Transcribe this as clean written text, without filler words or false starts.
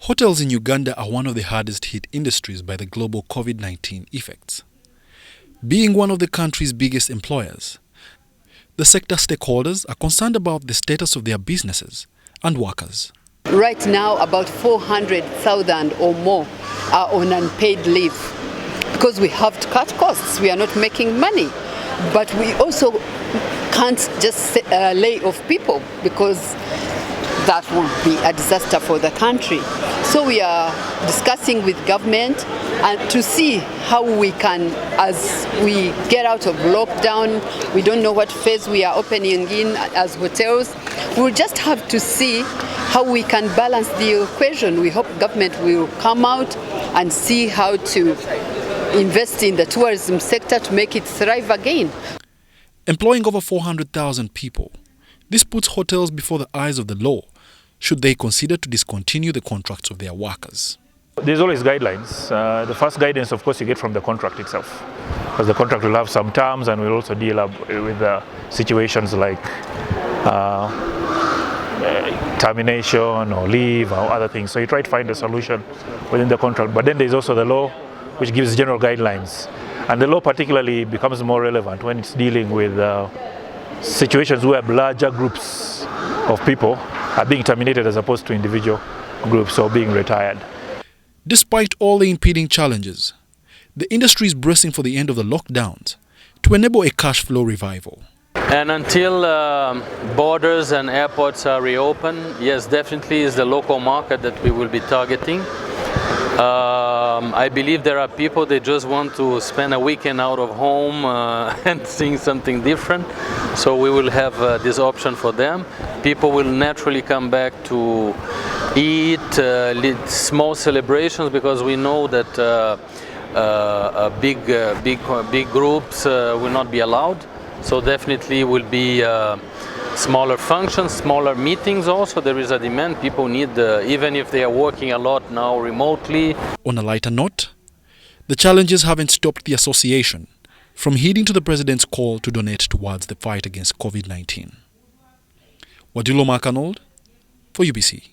Hotels in Uganda are one of the hardest hit industries by the global COVID-19 effects. Being one of the country's biggest employers, the sector stakeholders are concerned about the status of their businesses and workers. Right now, about 400,000 or more are on unpaid leave because we have to cut costs. We are not making money, but we also can't just lay off people because that would be a disaster for the country. So we are discussing with government and to see how we can, as we get out of lockdown, we don't know what phase we are opening in as hotels. We'll just have to see how we can balance the equation. We hope government will come out and see how to invest in the tourism sector to make it thrive again. Employing over 400,000 people, this puts hotels before the eyes of the law should they consider to discontinue the contracts of their workers. There's always guidelines. The first guidance, of course, you get from the contract itself, because the contract will have some terms and will also deal with situations like termination or leave or other things. So you try to find a solution within the contract. But then there's also the law, which gives general guidelines. And the law particularly becomes more relevant when it's dealing with situations where larger groups of people are being terminated as opposed to individual groups or being retired. Despite all the impeding challenges, the industry is bracing for the end of the lockdowns to enable a cash flow revival. And until borders and airports are reopened, yes, definitely is the local market that we will be targeting. I believe there are people that just want to spend a weekend out of home and seeing something different. So we will have this option for them. People will naturally come back to eat, small celebrations, because we know that big groups will not be allowed. So definitely will be smaller functions, smaller meetings also. There is a demand. People need, even if they are working a lot now remotely. On a lighter note, the challenges haven't stopped the association from heeding to the president's call to donate towards the fight against COVID-19. Wadulo Mark Arnold for UBC.